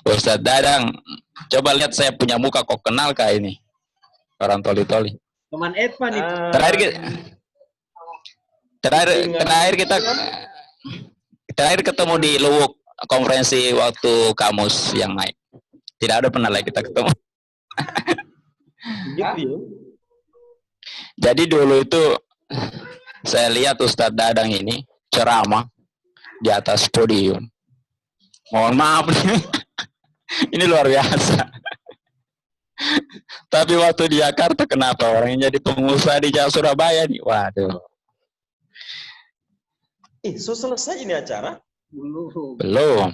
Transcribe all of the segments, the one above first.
Ustadz Dadang, coba lihat saya punya muka kok kenal kah ini? Orang toli-toli. Teman Edvan itu. Terakhir ketemu di Luwuk konferensi waktu kamus yang naik. Tidak ada pernah lagi kita ketemu. Jadi dulu itu saya lihat Ustadz Dadang ini ceramah di atas podium. Mohon maaf nih. Ini luar biasa. Tapi waktu di Jakarta kenapa orangnya jadi pengusaha di Surabaya nih? Waduh. So selesai ini acara? Belum.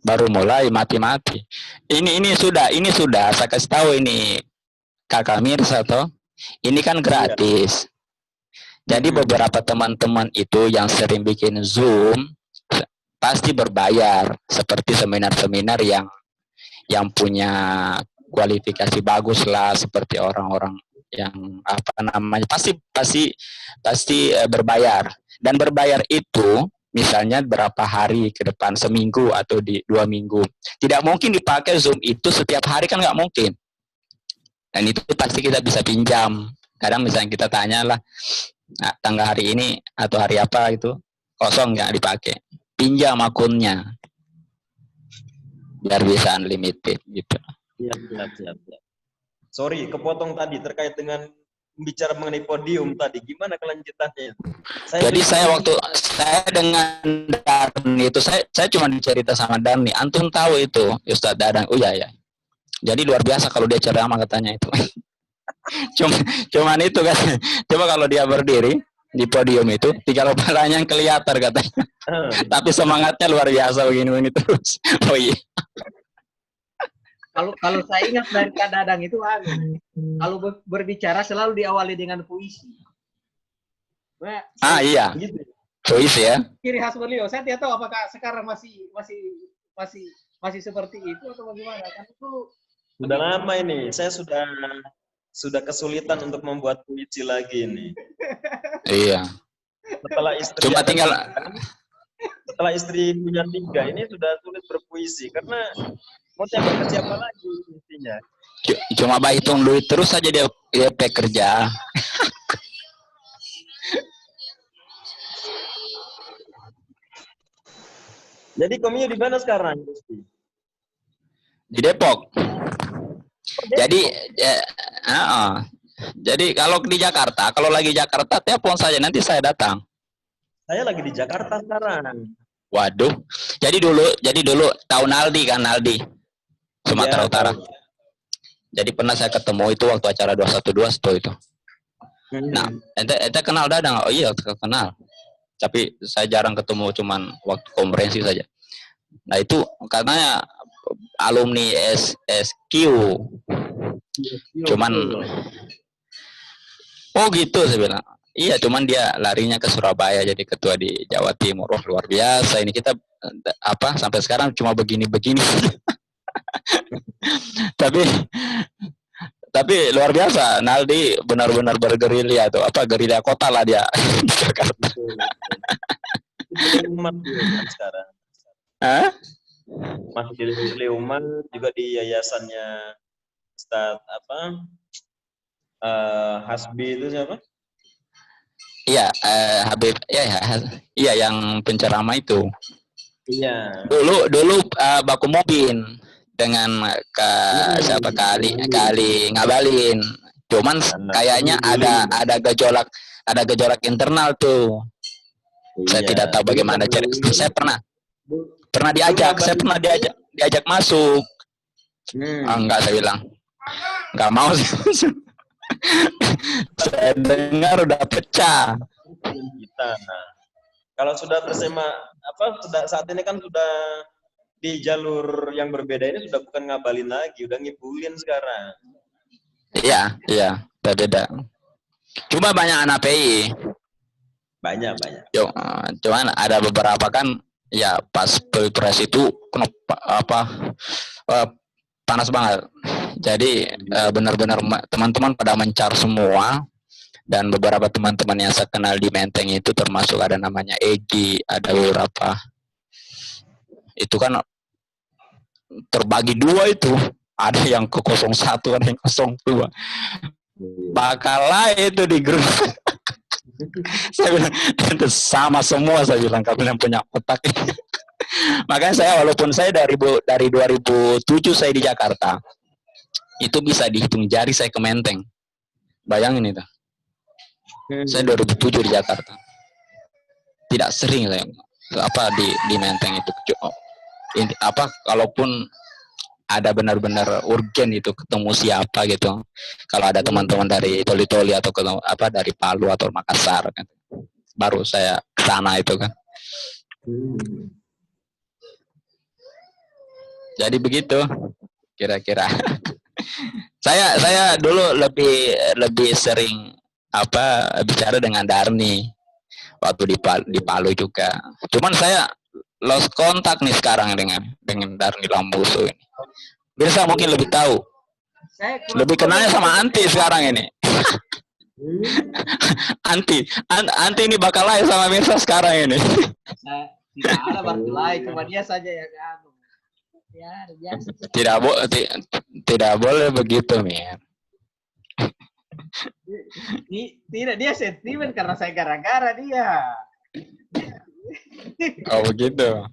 Baru mulai mati-mati. Ini sudah saya kasih tahu ini Kakak Mirsa toh. Ini kan gratis. Jadi beberapa teman-teman itu yang sering bikin Zoom pasti berbayar, seperti seminar-seminar yang punya kualifikasi bagus lah, seperti orang-orang yang apa namanya pasti berbayar. Dan berbayar itu misalnya berapa hari ke depan, seminggu atau di 2 minggu. Tidak mungkin dipakai Zoom itu setiap hari, kan nggak mungkin. Dan itu pasti kita bisa pinjam. Kadang misalnya kita tanyalah, nah, tanggal hari ini atau hari apa itu kosong nggak dipakai, pinjam akunnya biar bisa unlimited gitu. Siap. Sorry, kepotong tadi terkait dengan bicara mengenai podium tadi. Gimana kelanjutannya? Jadi saya dengan Darni itu saya cuma dicerita sama Darni. Antum tahu itu Ustadz Dadang? Oh ya. Jadi luar biasa kalau dia ceramah katanya itu. Cuman itu kan. Coba kalau dia berdiri di podium itu 3 kepalanya yang kelihatan katanya. Tapi semangatnya luar biasa begini terus. Oh iya. Kalau saya ingat dari Kak Dadang itu kalau berbicara selalu diawali dengan puisi. Iya. Puisi ya. Ciri khas beliau. Saya tidak tahu apakah sekarang masih seperti itu atau bagaimana. Kan itu sudah lama ini. Saya sudah kesulitan untuk membuat puisi lagi ini. Iya. Setelah istri punya 3 ini sudah sulit berpuisi karena mau tembak ke siapa lagi intinya. Cuma hitung duit terus saja dia kerja. Jadi komio di mana sekarang? Di Depok. Jadi jadi kalau di Jakarta, kalau lagi Jakarta telepon saja, nanti saya datang. Saya lagi di Jakarta sekarang. Waduh. Jadi dulu tahun Aldi kan, Sumatera Utara. Jadi pernah saya ketemu itu waktu acara 212 itu. Nah, ente kenal Dadang? Oh iya, kenal. Tapi saya jarang ketemu, cuman waktu konferensi saja. Nah, itu katanya alumni SQ. Cuman oh gitu saya bilang. Iya, cuman dia larinya ke Surabaya jadi ketua di Jawa Timur. Oh, luar biasa ini kita sampai sekarang cuma begini-begini. tapi luar biasa. Naldi benar-benar bergerilya tuh, gerilya kota lah dia di Jakarta. Sekarang. Masih jadi Leuman juga di yayasannya Ustadz Hasbi itu siapa? Iya, Habib. Iya yang penceramah itu. Iya. Dulu baku Mubin dengan siapa kali Ngabalin. Cuman kayaknya ada gejolak internal tuh. Iya. Saya tidak tahu bagaimana cara. Saya pernah diajak masuk. Enggak, saya bilang. Enggak mau sih. Saya dengar udah pecah. Kalau sudah bersama saat ini kan sudah di jalur yang berbeda ini sudah bukan ngabalin lagi, udah ngibulin sekarang. Iya, beda. Cuma banyak anak PI. Banyak. Cuman ada beberapa kan ya pas pilpres itu panas banget. Jadi benar-benar teman-teman pada mencar semua, dan beberapa teman-teman yang saya kenal di Menteng itu termasuk ada namanya Egi, ada beberapa. itu kan terbagi dua itu. Ada yang ke 01, ada yang 02. Bakalah itu di grup. Saya bilang, itu sama semua, saya bilang, kalian punya otak. Makanya saya, walaupun saya dari 2007 saya di Jakarta, itu bisa dihitung jari saya ke Menteng. Bayangin itu. Saya 2007 di Jakarta. Tidak sering saya di Menteng itu. Kalaupun ada benar-benar urgen itu ketemu siapa gitu. Kalau ada teman-teman dari Toli-Toli atau dari Palu atau Makassar kan. Baru saya ke sana itu kan. Jadi begitu kira-kira. Saya dulu lebih sering bicara dengan Darni waktu di Palu juga. Cuman saya lost kontak nih sekarang dengan Darni Lambusu ini. Mirsa mungkin lebih tahu. Lebih kenalnya sama Anti sekarang ini. Anti ini bakal live sama Mirsa sekarang ini. Tidak ada berkelahi, cuma dia saja yang ya, biasa. Tidak boleh begitu, Mir. Tidak, dia sentimen karena saya gara-gara dia. Oh begitu.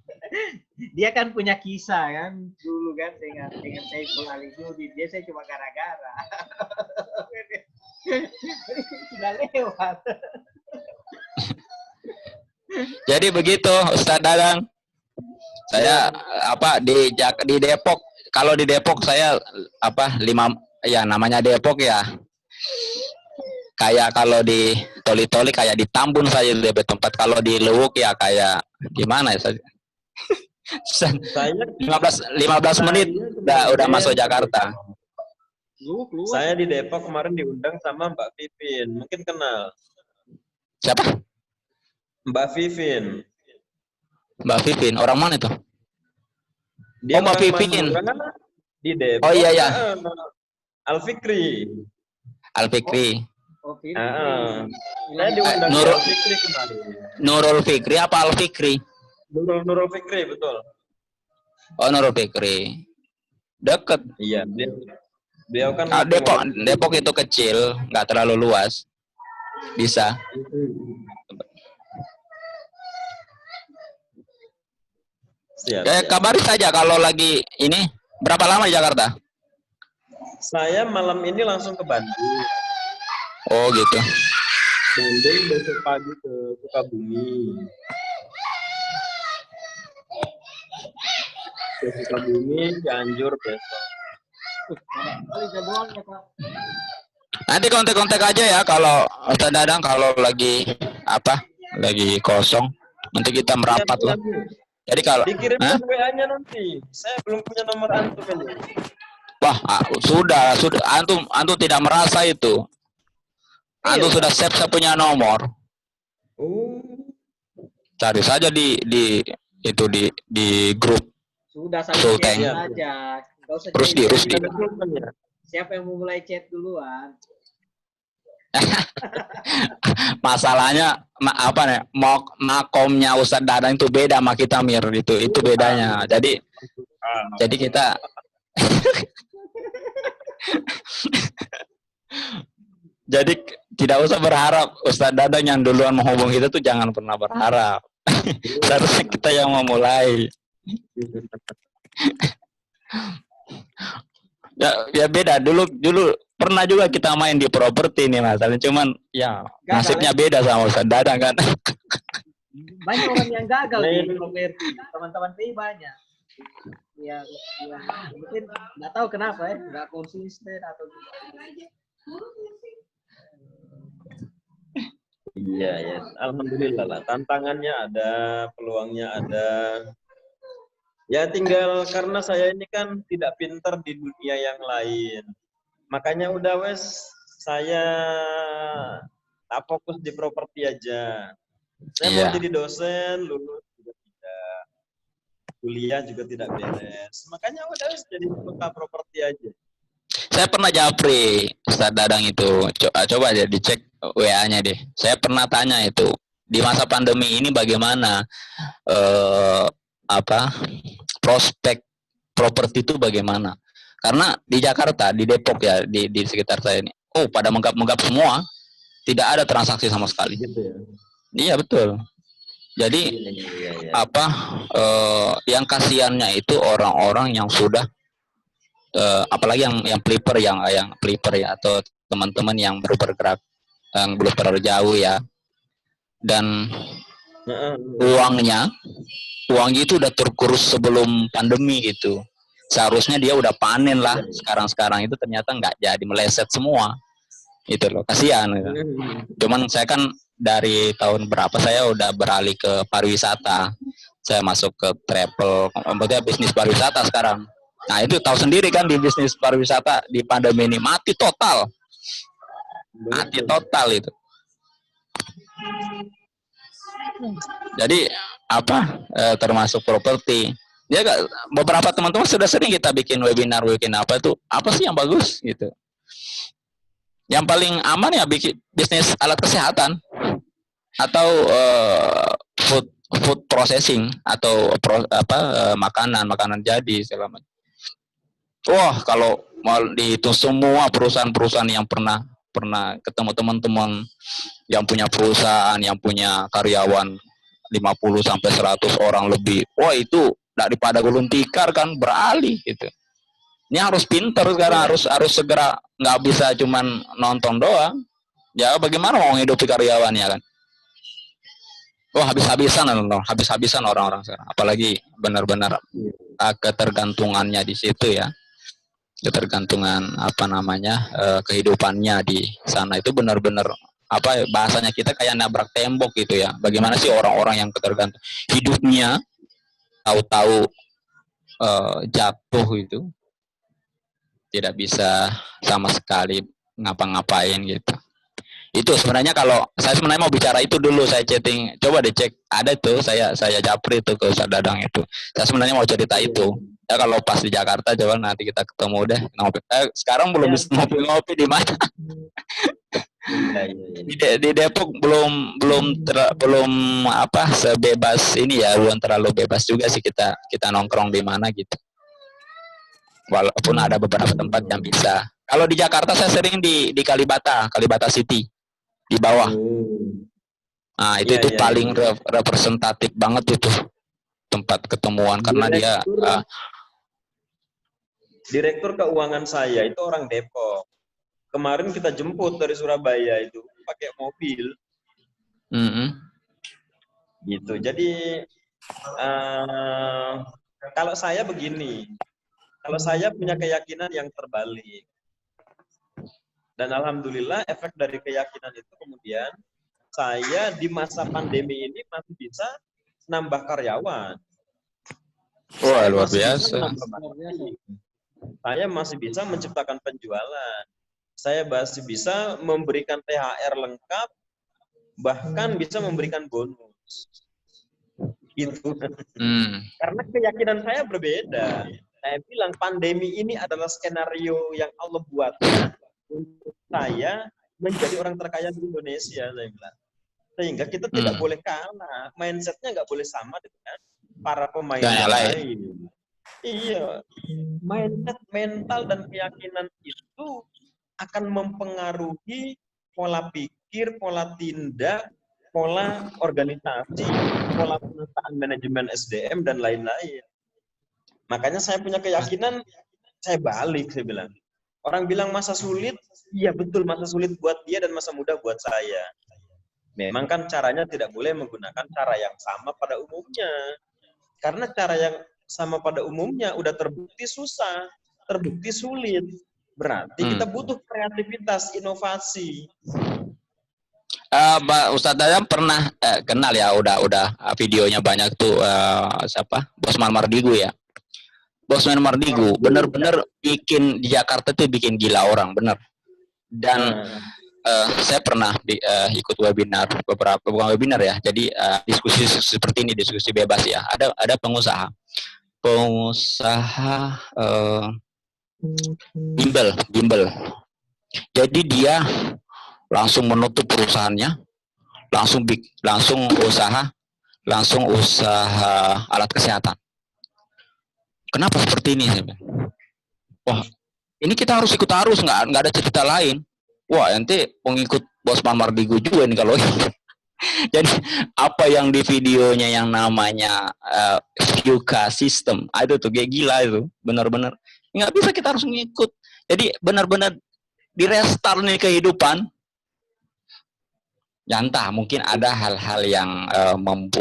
Dia kan punya kisah kan dulu kan dengan Saiful Ali Judi. Dia saya cuma gara-gara. Sudah lewat. Jadi begitu, Ustadz Dadang. Saya di Depok. Kalau di Depok saya namanya Depok ya. Kayak kalau di Toli-Toli kayak di Tambun saja lebih tempat. Kalau di Lewuk ya kayak gimana ya saja. 15 menit udah masuk Jakarta. Saya di Depok kemarin diundang sama Mbak Vivin. Mungkin kenal. Siapa? Mbak Vivin. Mbak Vivin, orang mana itu? Dia Mbak Vivin. Di Depok. Oh iya ya. Al-Fikri. Al-Fikri. Saya diundang Al-Fikri kemarin. Nurul Fikri apa Al-Fikri? Nurul Fikri, betul. Oh, Nurul Fikri. Deket. Iya, beliau kan Depok itu kecil, nggak terlalu luas. Bisa. Siap. Kabari saja kalau lagi ini. Berapa lama di Jakarta? Saya malam ini langsung ke Bandung. Oh gitu. Bandung besok pagi ke Sukabumi. Ke Sukabumi, Cianjur besok. Nanti kontak-kontak aja ya kalau Ustaz Dadang kalau lagi kosong. Nanti kita merapat lah. Jadi kalau dikirimkan WA-nya nanti. Saya belum punya nomor antum ini. Wah, sudah antum tidak merasa itu. Antum sudah save saya punya nomor. Cari saja di grup. Sudah Sulteng. saja. Rusdi. Siapa yang mau mulai chat duluan? Masalahnya makomnya Ustadz Dadang itu beda sama kita, Mir, itu bedanya. Jadi kita jadi tidak usah berharap Ustadz Dadang yang duluan menghubungi kita tuh, jangan pernah berharap. Seharusnya kita yang memulai. Ya beda dulu pernah juga kita main di properti nih masalahnya, cuman ya nasibnya beda sama Ustadz Dadang kan. Banyak orang yang gagal di properti, teman-teman PI banyak. Ya, mungkin nggak tahu kenapa ya, nggak konsisten atau Iya, alhamdulillah lah. Tantangannya ada, peluangnya ada. Ya tinggal karena saya ini kan tidak pintar di dunia yang lain. Makanya udah saya tak fokus di properti aja. Saya mau jadi dosen, lulus juga tidak. Kuliah juga tidak beres. Makanya udah jadi buka properti aja. Saya pernah japri Ustadz Dadang itu. Coba aja dicek WA-nya deh. Saya pernah tanya itu, di masa pandemi ini bagaimana prospek properti itu bagaimana. Karena di Jakarta, di Depok ya, di sekitar saya ini, pada menggap-menggap semua, tidak ada transaksi sama sekali. Gitu ya. Iya betul. Jadi yang kasihannya itu orang-orang yang sudah apalagi yang pelipper yang pelipper ya, atau teman-teman yang baru bergerak, yang belum terlalu jauh ya, dan uangnya itu udah terkurus sebelum pandemi gitu. Seharusnya dia udah panen lah, sekarang itu ternyata nggak jadi, meleset semua itu loh, kasihan gitu. Cuman saya kan dari tahun berapa saya udah beralih ke pariwisata, saya masuk ke travel, maksudnya bisnis pariwisata sekarang. Nah itu tahu sendiri kan, di bisnis pariwisata di pandemi ini mati total itu. Jadi termasuk properti. Ya beberapa teman-teman sudah sering kita bikin webinar apa sih yang bagus gitu. Yang paling aman ya bikin bisnis alat kesehatan atau food processing atau makanan jadi selama. Wah, kalau mau itu semua perusahaan-perusahaan yang pernah ketemu teman-teman yang punya perusahaan, yang punya karyawan 50 sampai 100 orang lebih. Wah, itu daripada gulung tikar kan beralih gitu. Ini harus pinter sekarang, harus segera, nggak bisa cuman nonton doang. Ya bagaimana mau hidupi karyawannya kan? Wah, habis-habisan orang-orang sekarang. Apalagi benar-benar ketergantungannya di situ ya. Ketergantungan kehidupannya di sana itu benar-benar bahasanya kita kayak nabrak tembok gitu ya. Bagaimana sih orang-orang yang ketergantung hidupnya tahu-tahu jatuh itu tidak bisa sama sekali ngapa-ngapain gitu. Itu sebenarnya kalau saya sebenarnya mau bicara itu dulu, saya chatting, coba dicek, ada tuh saya japri tuh ke Ustaz Dadang itu. Saya sebenarnya mau cerita itu. Ya kalau pas di Jakarta coba nanti kita ketemu deh ngopi. Sekarang belum bisa ngopi-ngopi di mana. Di Depok belum sebebas ini ya, belum terlalu bebas juga sih kita nongkrong di mana gitu. Walaupun ada beberapa tempat yang bisa. Kalau di Jakarta saya sering di Kalibata City di bawah. Nah itu paling representatif banget itu tempat ketemuan karena dia Direktur keuangan saya itu orang Depok. Kemarin kita jemput dari Surabaya itu pakai mobil. Gitu. Jadi kalau saya begini, kalau saya punya keyakinan yang terbalik. Dan alhamdulillah efek dari keyakinan itu kemudian saya di masa pandemi ini masih bisa nambah karyawan. Wah, luar biasa. Saya masih bisa menciptakan penjualan. Saya masih bisa memberikan THR lengkap, bahkan bisa memberikan bonus. Gitu. Karena keyakinan saya berbeda. Saya bilang pandemi ini adalah skenario yang Allah buat untuk saya menjadi orang terkaya di Indonesia, saya bilang. Sehingga kita tidak boleh kalah. Mindsetnya nggak boleh sama dengan para pemain yang lain. Iya, mindset, mental, dan keyakinan itu akan mempengaruhi pola pikir, pola tindak, pola organisasi, pola penataan manajemen SDM, dan lain-lain. Makanya saya punya keyakinan, saya balik, saya bilang. Orang bilang masa sulit, iya betul masa sulit buat dia dan masa mudah buat saya. Memang kan caranya tidak boleh menggunakan cara yang sama pada umumnya. Karena cara yang sama pada umumnya udah terbukti susah, terbukti sulit. Berarti kita butuh kreativitas, inovasi. Ustadz Dadang pernah kenal ya, udah videonya banyak tuh, siapa? Bosman Mardigu ya. Bosman Mardigu bener-bener bikin di Jakarta tuh bikin gila orang, bener. Dan saya pernah ikut beberapa webinar ya. Jadi diskusi seperti ini, diskusi bebas ya. Ada pengusaha bimbel. Jadi dia langsung menutup perusahaannya, langsung usaha alat kesehatan. Kenapa seperti ini? Wah, ini kita harus ikut arus, nggak ada cerita lain. Wah, nanti pengikut Bos Mardigu juga nih kalau jadi apa yang di videonya yang namanya VUCA system, itu tuh kayak gila itu, benar-benar nggak bisa, kita harus ngikut. Jadi benar-benar di restart nih kehidupan. Ya entah, mungkin ada hal-hal yang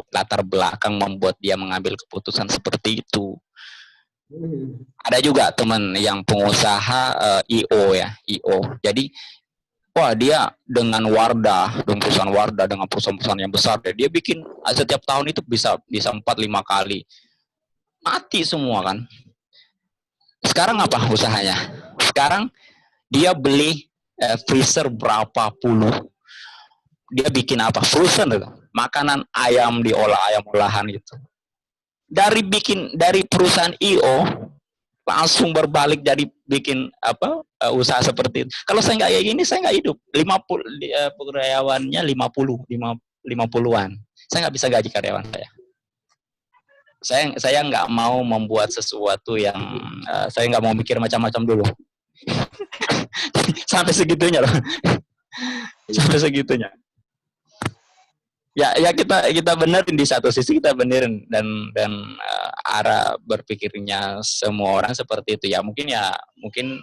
latar belakang membuat dia mengambil keputusan seperti itu. Ada juga teman yang pengusaha IO ya, IO. Jadi wah, dia dengan Wardah, dengan perusahaan Wardah, dengan perusahaan-perusahaan yang besar, dia bikin setiap tahun itu bisa 4-5 kali. Mati semua kan. Sekarang apa usahanya? Sekarang dia beli freezer berapa puluh. Dia bikin apa? Frozen itu. Makanan ayam diolah, ayam olahan gitu. Dari perusahaan IO langsung berbalik jadi bikin usaha seperti itu. Kalau saya nggak kayak gini, saya nggak hidup. 50 karyawannya 50-an. Saya nggak bisa gaji karyawan saya. Saya nggak mau membuat sesuatu yang saya nggak mau mikir macam-macam dulu. Sampai segitunya loh. Sampai segitunya. Ya kita benerin, di satu sisi kita benerin, dan arah berpikirnya semua orang seperti itu ya. Mungkin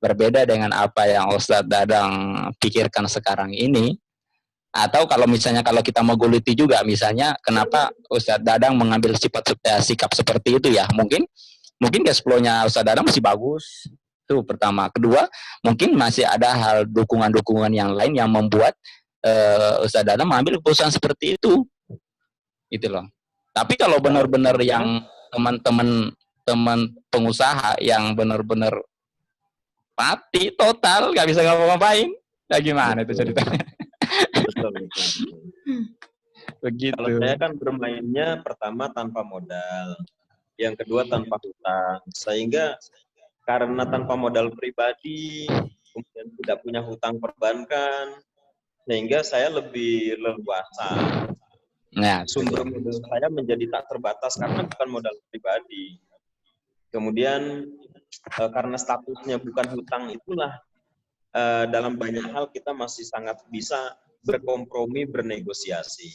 berbeda dengan apa yang Ustadz Dadang pikirkan sekarang ini. Atau kalau misalnya kalau kita mengguliti juga, misalnya kenapa Ustadz Dadang mengambil sikap seperti itu ya, mungkin cash flow-nya Ustadz Dadang masih bagus, itu pertama. Kedua, mungkin masih ada hal dukungan-dukungan yang lain yang membuat Ustadz Dadang mengambil keputusan seperti itu, gitu loh. Tapi kalau benar-benar yang teman-teman pengusaha yang benar-benar mati total, nggak bisa ngapa-ngapain, ya gimana itu ceritanya? Betul. Begitu. Kalau saya kan bermainnya pertama tanpa modal, yang kedua tanpa hutang, sehingga karena tanpa modal pribadi, kemudian tidak punya hutang perbankan, sehingga saya lebih leluasa. Nah, sumber modal saya menjadi tak terbatas karena bukan modal pribadi. Kemudian karena statusnya bukan hutang, itulah dalam banyak hal kita masih sangat bisa berkompromi, bernegosiasi.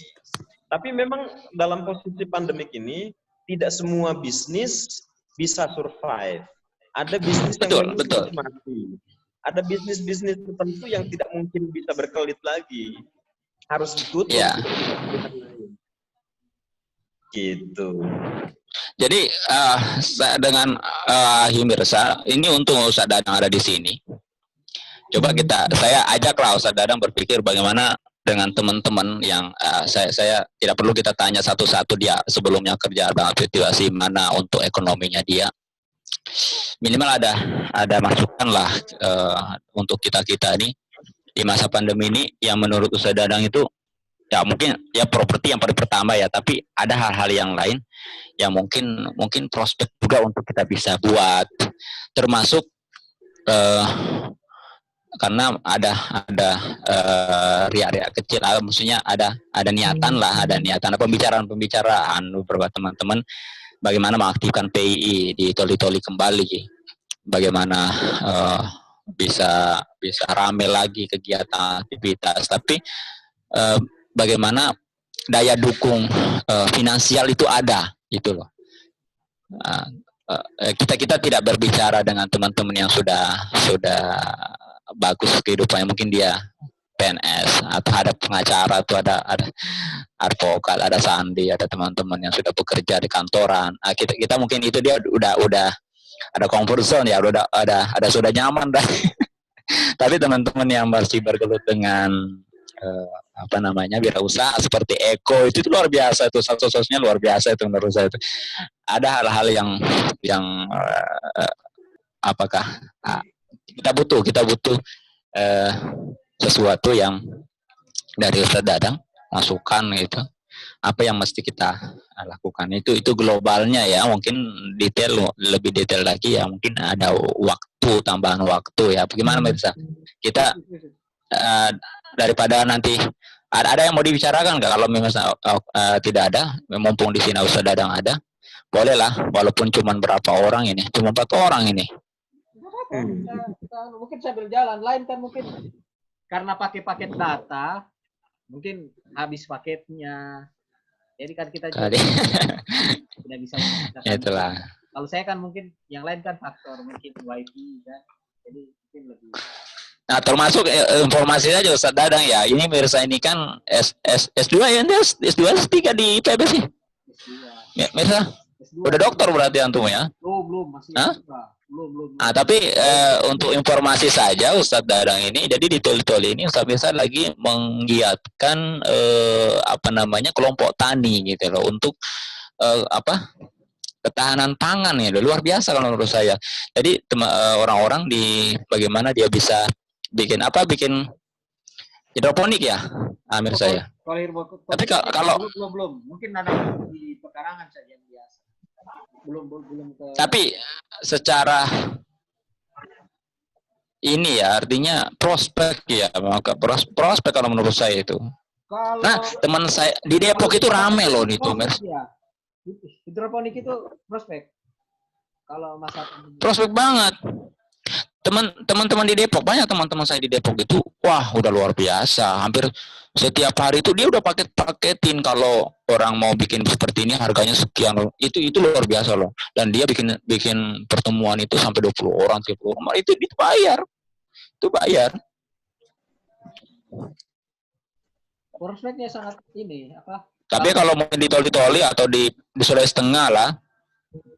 Tapi memang dalam posisi pandemik ini tidak semua bisnis bisa survive. Ada bisnis yang betul. mati. Ada bisnis-bisnis tertentu yang tidak mungkin bisa berkelit lagi. Harus ditutup. Ya. Gitu. Jadi dengan Himirsa, ini untung Ustadz Dadang ada di sini. Coba saya ajaklah Ustadz Dadang berpikir bagaimana dengan teman-teman yang saya tidak perlu kita tanya satu-satu dia sebelumnya kerja dalam situasi mana untuk ekonominya dia. Minimal ada masukan lah untuk kita ini di masa pandemi ini yang menurut Ustadz Dadang itu ya mungkin ya properti yang paling pertama ya, tapi ada hal-hal yang lain yang mungkin prospek juga untuk kita bisa buat, termasuk karena ada ria-ria kecil, maksudnya ada niatan lah, ada pembicaraan beberapa teman-teman bagaimana mengaktifkan PII di toli-toli kembali, bagaimana bisa rame lagi kegiatan aktivitas, tapi bagaimana daya dukung finansial itu ada, gitu loh. Kita tidak berbicara dengan teman-teman yang sudah bagus kehidupannya, mungkin dia PNS atau ada pengacara atau ada advokat, ada sandi, ada teman-teman yang sudah bekerja di kantoran. Kita mungkin itu dia udah ada comfort zone ya, sudah nyaman dah. Tapi teman-teman yang masih bergelut dengan wirausaha seperti Eko itu luar biasa, itu sosoknya luar biasa itu menurut saya. Itu ada hal-hal yang apakah kita butuh sesuatu yang dari Ustadz Dadang, masukan gitu, apa yang mesti kita lakukan, itu globalnya ya, mungkin lebih detail lagi ya, mungkin ada tambahan waktu ya, bagaimana bisa kita daripada nanti ada yang mau dibicarakan nggak? Kalau misalnya tidak ada, mumpung di sini Ustadz Dadang ada, boleh lah, walaupun cuma berapa orang ini, cuma 4 orang ini. Mungkin sambil jalan, lain kan mungkin karena pakai paket data, mungkin habis paketnya. Jadi kan kita juga tidak bisa menggunakan. Itulah. Kalau saya kan mungkin yang lain kan faktor mungkin wifi kan. Jadi mungkin lebih. Nah, termasuk informasinya juga Ustaz Dadang ya. Ini Mirsa ini kan S2 ya, S2 S3 di IPB sih. Ya, Mirsa. Udah dokter berarti antum ya? Belum, masih. Belum. Nah, tapi untuk informasi saja Ustadz Dadang ini, jadi di Toli-Toli ini Ustadz Mirsa lagi menggiatkan kelompok tani gitu loh untuk ketahanan pangan ya, luar biasa kalau menurut saya. Jadi orang-orang di bagaimana dia bisa bikin hidroponik ya, Amir saya. Tapi kalau belum, mungkin ada di pekarangan saja yang biasa. Belum ke. Tapi secara ini ya artinya prospek ya, maka prospek kalau menurut saya itu. Nah, teman saya di Depok itu rame loh itu, Mas. Ya. Hidroponik itu prospek. Kalau masa prospek banget. Teman-teman di Depok, banyak teman-teman saya di Depok itu, wah udah luar biasa. Hampir setiap hari itu dia udah paketin kalau orang mau bikin seperti ini harganya sekian loh. Itu luar biasa loh. Dan dia bikin pertemuan itu sampai 20 orang, 30 orang. Itu bayar. Itu bayar. prospeknya sangat ini apa? Tapi kalau mau di Toli-Toli atau di Sulawesi Tengah lah,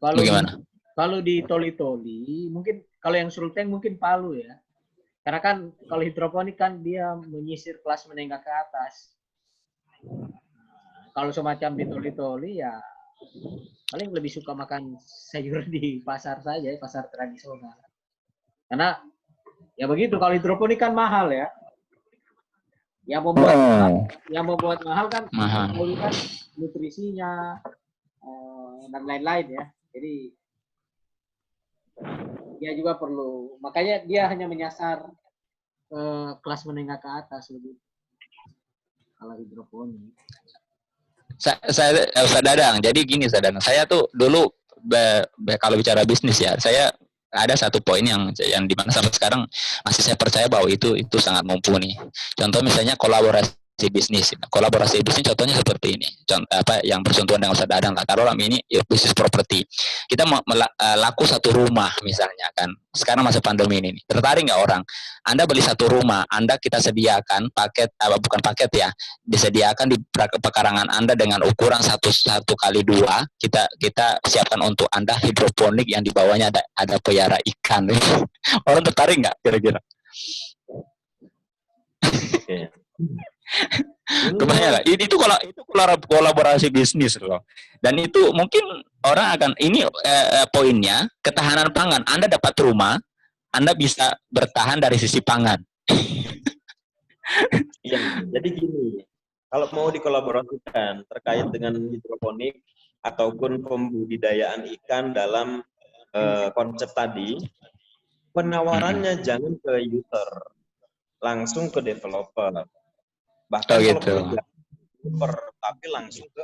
bagaimana? Kalau di Toli-Toli, mungkin kalau yang Sulteng mungkin Palu ya. Karena kan kalau hidroponik kan dia menyisir kelas menengah ke atas. Kalau semacam di Toli-Toli ya paling lebih suka makan sayur di pasar saja, pasar tradisional. Karena ya begitu, kalau hidroponik kan mahal ya. Yang membuat mahal kan nutrisinya dan lain-lain ya. Jadi dia juga perlu, makanya dia hanya menyasar kelas menengah ke atas lebih kalau hidroponik. Saya Dadang, jadi gini Dadang, saya tuh dulu kalau bicara bisnis ya, saya ada satu poin yang dimana sampai sekarang masih saya percaya bahwa itu sangat mumpuni. Contoh misalnya kolaborasi bisnis. Kolaborasi bisnis contohnya seperti ini. Contoh yang bersentuhan dengan Ustadz Dadang lah. Taruhlah ini bisnis properti. Kita laku satu rumah misalnya kan. Sekarang masa pandemi ini. Tertarik nggak orang? Anda beli satu rumah, Anda kita sediakan paket, bukan paket ya, disediakan di pekarangan Anda dengan ukuran 1x2. Kita siapkan untuk Anda hidroponik yang di bawahnya ada pelihara ikan. Orang tertarik nggak kira-kira? Oke. Kebayang, itu kolaborasi bisnis loh. Dan itu mungkin orang akan poinnya ketahanan pangan. Anda dapat rumah, Anda bisa bertahan dari sisi pangan. Iya, jadi gini, kalau mau dikolaborasikan terkait dengan hidroponik ataupun pembudidayaan ikan dalam konsep tadi, penawarannya jangan ke user, langsung ke developer. Bahkan kalau developer, tapi langsung ke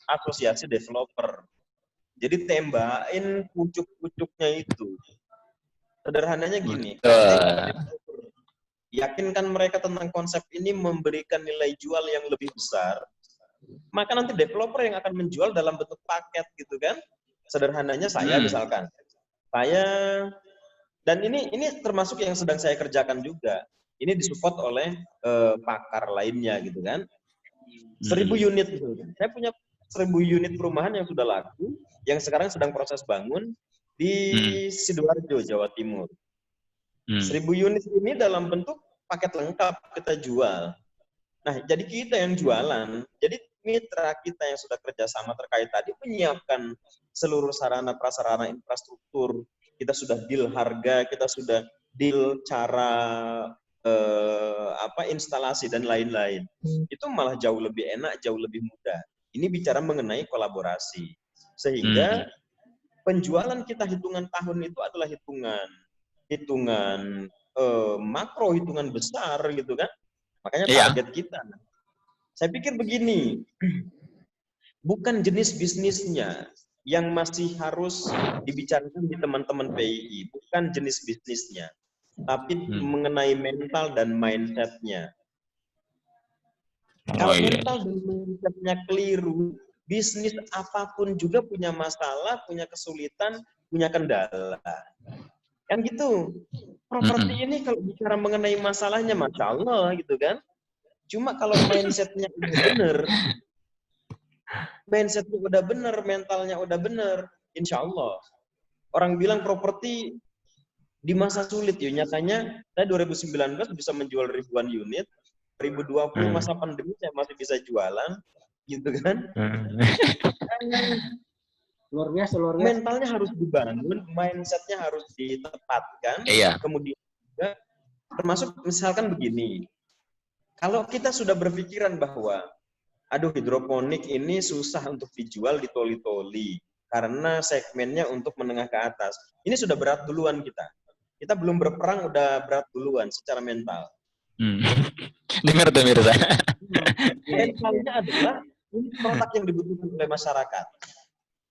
asosiasi developer. Jadi tembakin pucuk-pucuknya itu. Sederhananya gini, yakinkan mereka tentang konsep ini memberikan nilai jual yang lebih besar, maka nanti developer yang akan menjual dalam bentuk paket gitu kan. Sederhananya saya misalkan, dan ini termasuk yang sedang saya kerjakan juga. Ini disupport oleh pakar lainnya gitu kan. 1000 unit gitu. Saya punya 1000 unit perumahan yang sudah laku, yang sekarang sedang proses bangun di Sidoarjo, Jawa Timur. 1000 unit ini dalam bentuk paket lengkap kita jual. Nah, jadi kita yang jualan. Jadi mitra kita yang sudah kerjasama terkait tadi menyiapkan seluruh sarana prasarana infrastruktur. Kita sudah deal harga, kita sudah deal cara instalasi dan lain-lain. Itu malah jauh lebih enak, jauh lebih mudah. Ini bicara mengenai kolaborasi. Sehingga penjualan kita hitungan tahun itu adalah hitungan makro, hitungan besar gitu kan. Makanya target kita. Saya pikir begini, bukan jenis bisnisnya yang masih harus dibicarakan di teman-teman PII, bukan jenis bisnisnya, tapi mengenai mental dan mindset-nya. Kalau mental dan mindset-nya keliru, bisnis apapun juga punya masalah, punya kesulitan, punya kendala. Kan gitu. Properti ini kalau bicara mengenai masalahnya, Masya Allah gitu kan. Cuma kalau mindset-nya udah bener, mentalnya udah bener, insya Allah. Orang bilang properti di masa sulit, ya nyatanya saya 2019 bisa menjual ribuan unit, 2020 masa pandemi saya masih bisa jualan, gitu kan. Luar biasa. Mentalnya harus dibangun, mindsetnya harus ditempatkan, kemudian juga termasuk misalkan begini, kalau kita sudah berpikiran bahwa aduh hidroponik ini susah untuk dijual di toli-toli karena segmennya untuk menengah ke atas, ini sudah berat duluan kita belum berperang udah berat duluan secara mental. Dengar tuh Mirza. Mentalnya adalah ini produk yang dibutuhkan oleh masyarakat.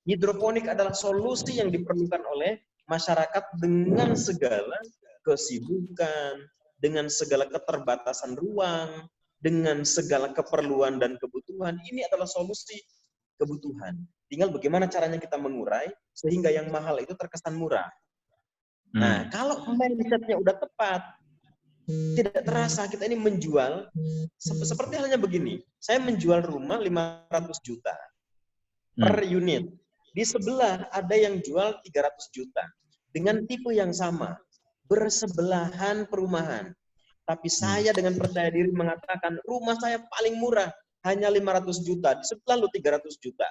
Hidroponik adalah solusi yang diperlukan oleh masyarakat dengan segala kesibukan, dengan segala keterbatasan ruang, dengan segala keperluan dan kebutuhan. Ini adalah solusi kebutuhan. Tinggal bagaimana caranya kita mengurai sehingga yang mahal itu terkesan murah. Nah, kalau mindsetnya udah tepat, tidak terasa kita ini menjual, seperti halnya begini, saya menjual rumah 500 juta per unit. Di sebelah ada yang jual 300 juta dengan tipe yang sama, bersebelahan perumahan. Tapi saya dengan percaya diri mengatakan rumah saya paling murah, hanya 500 juta, di sebelah lu 300 juta.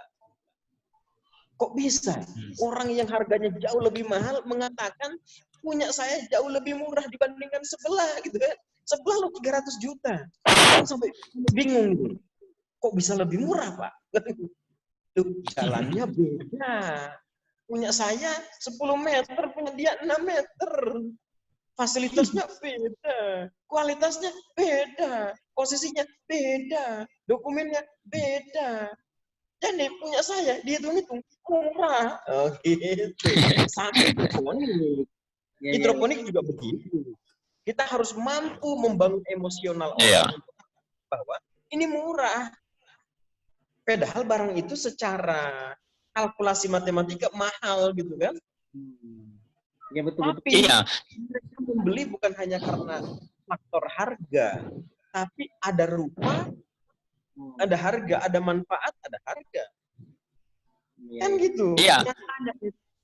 Kok bisa? Orang yang harganya jauh lebih mahal mengatakan punya saya jauh lebih murah dibandingkan sebelah gitu kan. Sebelah lu 300 juta. Orang sampai bingung. Kok bisa lebih murah, Pak? Tuh, jalannya beda. Punya saya 10 meter, punya dia 6 meter. Fasilitasnya beda. Kualitasnya beda. Posisinya beda. Dokumennya beda. Jadi punya saya, dihitung-hitung murah. Oh gitu. Sama hidroponik. Hidroponik juga begitu. Kita harus mampu membangun emosional orang bahwa ini murah. Padahal barang itu secara kalkulasi matematika mahal gitu kan. Ya betul. Tapi mereka membeli bukan hanya karena faktor harga, tapi ada rupa, ada harga, ada manfaat, ada harga. Kan gitu. Iya.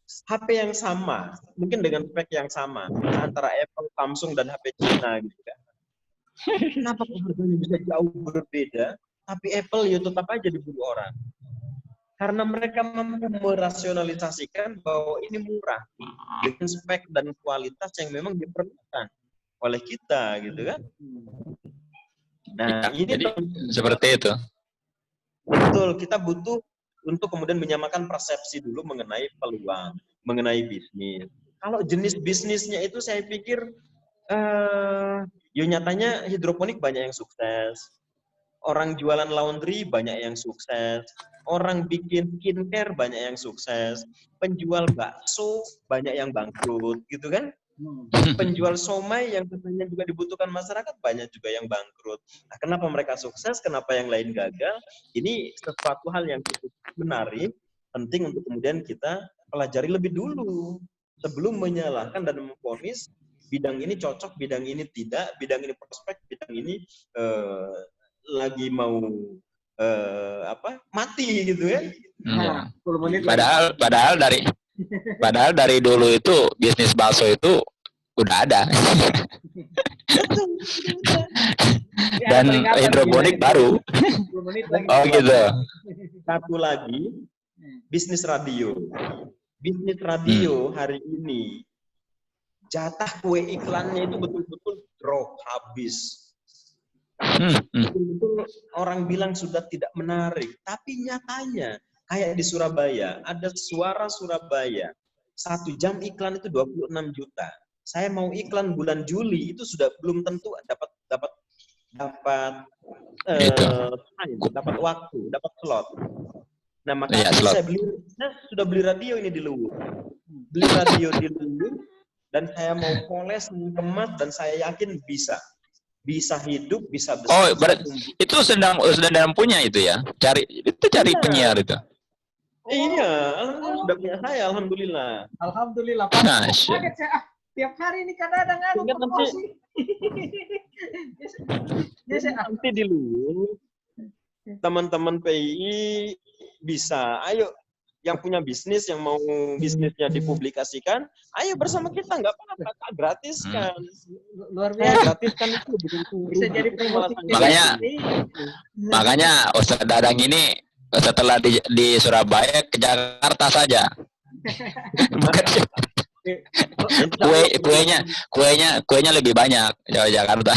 HP yang sama, mungkin dengan spek yang sama antara Apple, Samsung dan HP Cina gitu kan. Kenapa harganya bisa jauh berbeda? Tapi Apple ya tetap aja diburu orang. Karena mereka mampu merasionalisasikan bahwa ini murah. Dengan spek dan kualitas yang memang diperlukan oleh kita gitu kan. Nah, ini jadi seperti itu. Betul, kita butuh untuk kemudian menyamakan persepsi dulu mengenai peluang, mengenai bisnis. Kalau jenis bisnisnya itu saya pikir nyatanya hidroponik banyak yang sukses. Orang jualan laundry banyak yang sukses, orang bikin skincare banyak yang sukses, penjual bakso banyak yang bangkrut, gitu kan? Penjual somai yang tentunya juga dibutuhkan masyarakat banyak juga yang bangkrut. Nah, kenapa mereka sukses? Kenapa yang lain gagal? Ini sesuatu hal yang cukup menarik, penting untuk kemudian kita pelajari lebih dulu sebelum menyalahkan dan memvonis bidang ini cocok, bidang ini tidak, bidang ini prospek, bidang ini lagi mau mati gitu kan? Iya. Padahal dari dulu itu bisnis bakso itu udah ada. Dan hidroponik baru. Oh gitu. Satu lagi bisnis radio. Bisnis radio hari ini jatah kue iklannya itu betul-betul drop habis. Betul-betul orang bilang sudah tidak menarik, tapi nyatanya kayak di Surabaya, ada Suara Surabaya, 1 jam iklan itu 26 juta. Saya mau iklan bulan Juli itu sudah belum tentu dapat waktu, dapat slot. Nah, maka Iya, slot. saya sudah beli radio ini di Luwu. Beli radio di Luwu, dan saya mau poles, kemas, dan saya yakin bisa hidup, bisa Oh, besar, bisa tumbuh. itu sedang punya itu ya. Cari Iya. penyiar itu. Iya, alhamdulillah sudah punya saya, alhamdulillah. Alhamdulillah. Nah, Kaget saya. Tiap hari ini kadang-kadang Sehingga promosi. Nanti di Luwu, teman-teman PII bisa, ayo yang punya bisnis, yang mau bisnisnya dipublikasikan, ayo bersama kita, nggak apa-apa, gratis kan. Luar biasa. Gratis kan itu Bisa jadi promosi. Makanya Ustadz Dadang ini setelah di Surabaya ke Jakarta saja. kuenya lebih banyak Jawa Jakarta.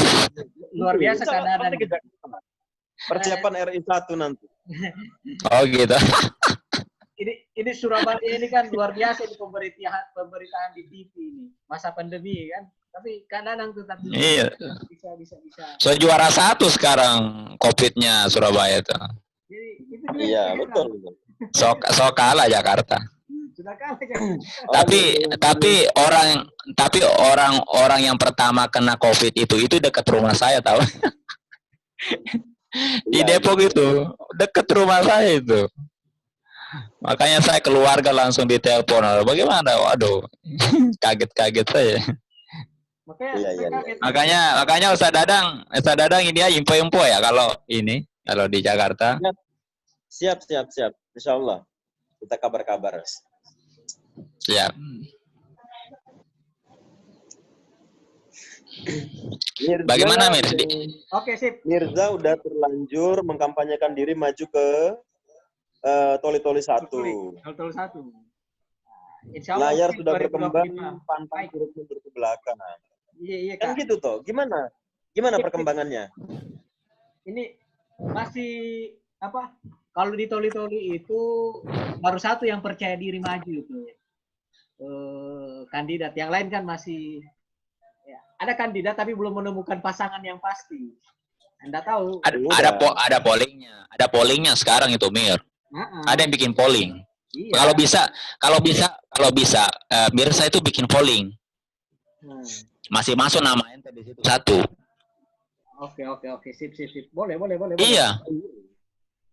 Luar biasa kadang-kadang. Persiapan RI 1 nanti. Oh gitu. Ini Surabaya ini kan luar biasa di pemberitaan di TV ini masa pandemi kan. Tapi kadang-kadang tetap Iya. bisa. So juara 1 sekarang COVID-nya Surabaya itu. Iya, betul. So kalah Jakarta. Sudah kalah. Tapi orang yang pertama kena COVID itu dekat rumah saya tahu. Di Depok itu dekat rumah saya itu. Makanya saya keluarga langsung ditelepon. Bagaimana? Waduh, kaget saya. Makanya Ustadz Dadang ini ya info ya kalau di Jakarta. Siap. Insya Allah kita kabar-kabar. Siap. Mirza, bagaimana Mir? Oke, sip. Mirza udah terlanjur mengkampanyekan diri maju ke Toli-Toli 1. Toli-Toli 1. Layar sudah berkembang, pantang mundur ke belakang. Iya, kan Kak. gitu toh. Gimana perkembangannya? Ini masih apa? Kalau di Toli-Toli itu baru satu yang percaya diri maju itu. Kandidat yang lain kan masih ada kandidat tapi belum menemukan pasangan yang pasti. Anda tahu? Ada pollingnya sekarang itu Mir. Ada yang bikin polling. Iya. Kalau bisa Mirsa itu bikin polling. Masih masuk nama ente di situ 1. Oke. Sip. Boleh. Iya.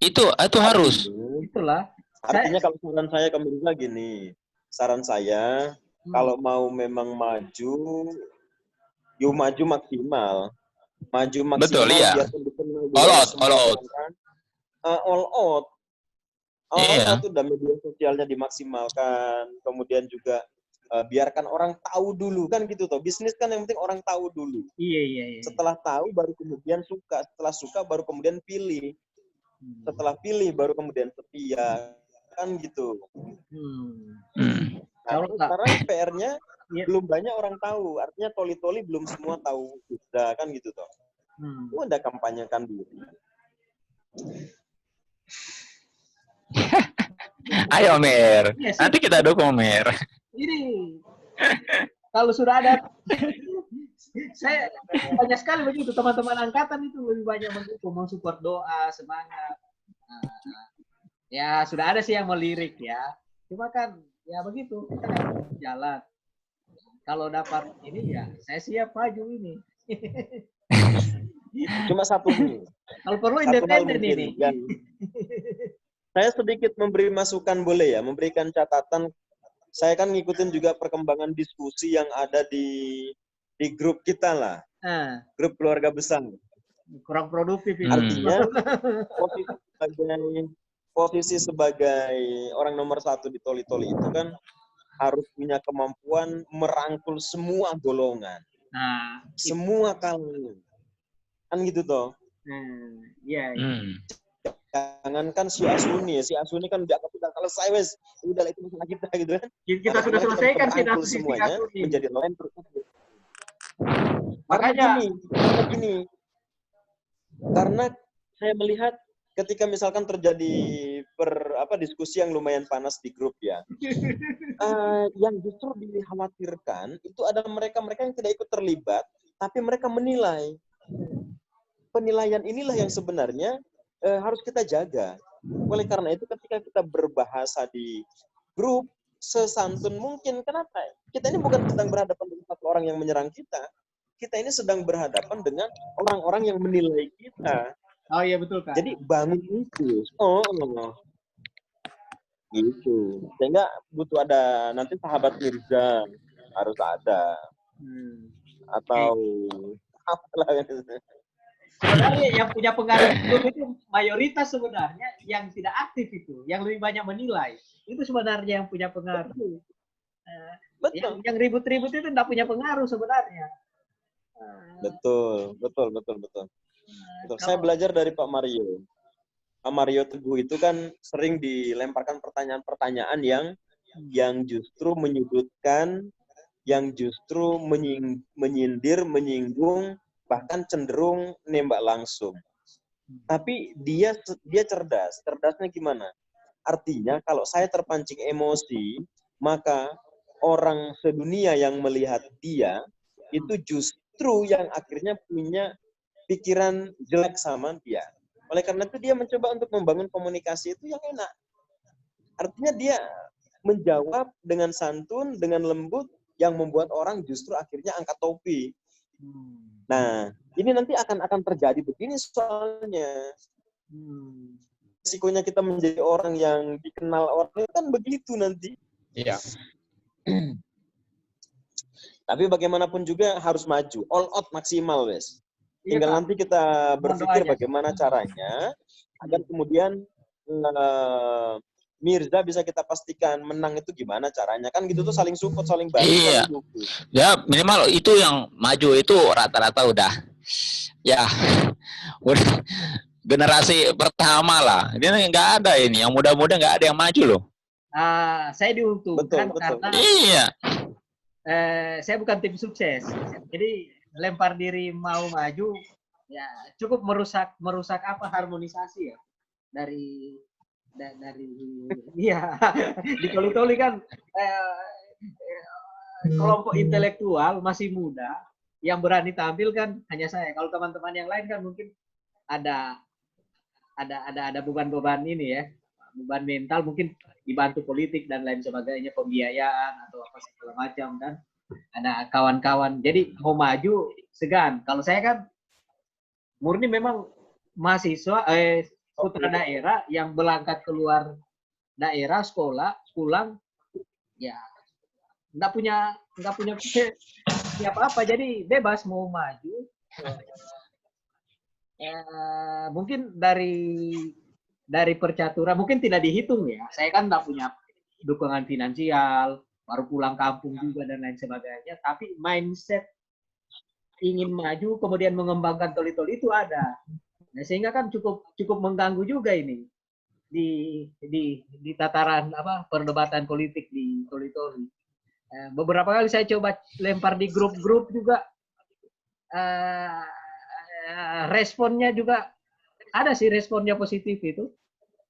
Itu harus. Itulah. Artinya kalau saran saya ke Mirza gini. Saran saya kalau mau memang maju, yuk maju maksimal. Betul, iya. All out. Iya. Itu udah media sosialnya dimaksimalkan. Kemudian juga biarkan orang tahu dulu kan gitu toh. Bisnis kan yang penting orang tahu dulu. Iya. Setelah tahu baru kemudian suka. Setelah suka baru kemudian pilih. Setelah pilih baru kemudian setia. Kan gitu. Nah, sekarang PR-nya belum banyak orang tahu. Artinya Toli-Toli belum semua tahu. Sudah kan gitu toh. Udah kampanyekan diri. Ayo Mer, nanti kita dukung Mer. Ini kalau sudah ada, saya banyak sekali begitu teman-teman angkatan itu lebih banyak mendukung, mensupport doa, semangat. Ya sudah ada sih yang melirik ya, cuma kan ya begitu kita kan jalan. Kalau dapat ini ya saya siap maju ini. Cuma satu nih. Kalau perlu independen ini. Saya sedikit memberi masukan boleh ya, memberikan catatan. Saya kan ngikutin juga perkembangan diskusi yang ada di grup kita lah. Grup keluarga besar. Kurang produktif ini. Artinya posisi sebagai orang nomor 1 di Toli-Toli itu kan harus punya kemampuan merangkul semua golongan. Semua kalangan. Kan gitu toh. Iya. Jangankan si Asuni kan udah selesai wes, udah itu masalah kita gitu kan. Kita sudah selesaikan sih semuanya menjadi lain terus. Makanya gini. Karena saya melihat ketika misalkan terjadi diskusi yang lumayan panas di grup ya. Yang justru dikhawatirkan itu adalah mereka yang tidak ikut terlibat, tapi mereka menilai. Penilaian inilah yang sebenarnya harus kita jaga. Oleh karena itu ketika kita berbahasa di grup, sesantun mungkin. Kenapa? Kita ini bukan sedang berhadapan dengan satu orang yang menyerang kita. Kita ini sedang berhadapan dengan orang-orang yang menilai kita. Oh iya betul Kak. Jadi bangun itu. Gitu. Sehingga butuh ada nanti sahabat Mirza harus ada. Atau apalah. Sebenarnya yang punya pengaruh itu mayoritas sebenarnya yang tidak aktif itu, yang lebih banyak menilai. Itu sebenarnya yang punya pengaruh. Betul. Yang ribut-ribut itu tidak punya pengaruh sebenarnya. Betul. Saya belajar dari Pak Mario. Pak Mario Teguh itu kan sering dilemparkan pertanyaan-pertanyaan yang justru menyudutkan, yang justru menyindir, menyinggung, bahkan cenderung nembak langsung. Tapi dia cerdas. Cerdasnya gimana? Artinya kalau saya terpancing emosi, maka orang sedunia yang melihat dia itu justru yang akhirnya punya pikiran jelek sama dia. Oleh karena itu dia mencoba untuk membangun komunikasi itu yang enak. Artinya dia menjawab dengan santun, dengan lembut, yang membuat orang justru akhirnya angkat topi. Nah, ini nanti akan terjadi begini soalnya. Risikonya kita menjadi orang yang dikenal orang itu kan begitu nanti. Iya. Tapi bagaimanapun juga harus maju, all out maksimal, wes. Tinggal nanti kita berpikir bagaimana caranya agar kemudian Mirza bisa kita pastikan menang itu gimana caranya. Kan gitu tuh saling support, saling bantu, Iya. saling dukung. Ya minimal itu yang maju itu rata-rata udah generasi pertama lah. Ini nggak ada ini, yang muda-muda nggak ada yang maju loh. Saya diuntungkan karena iya. Saya bukan tim sukses. Jadi lempar diri mau maju ya cukup merusak apa harmonisasi ya dari iya di Toli kan kelompok intelektual masih muda yang berani tampil kan hanya saya. Kalau teman-teman yang lain kan mungkin ada beban-beban ini ya, beban mental, mungkin dibantu politik dan lain sebagainya, pembiayaan atau apa segala macam kan. Ada kawan-kawan, jadi mau maju segan. Kalau saya kan murni memang mahasiswa putra daerah yang berangkat keluar daerah sekolah pulang ya nggak punya apa-apa, jadi bebas mau maju. Mungkin dari percaturan mungkin tidak dihitung ya. Saya kan nggak punya dukungan finansial, baru pulang kampung juga dan lain sebagainya. Tapi mindset ingin maju kemudian mengembangkan Toli-Toli itu ada. Nah, sehingga kan cukup mengganggu juga ini di tataran apa perdebatan politik di Toli-Toli. Beberapa kali saya coba lempar di grup-grup juga, responnya juga ada sih, responnya positif itu.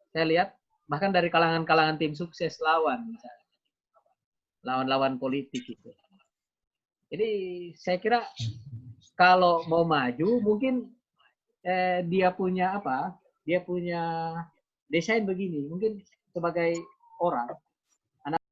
Saya lihat bahkan dari kalangan tim sukses lawan misalnya. Lawan-lawan politik itu. Jadi saya kira kalau mau maju mungkin dia punya apa? Dia punya desain begini. Mungkin sebagai orang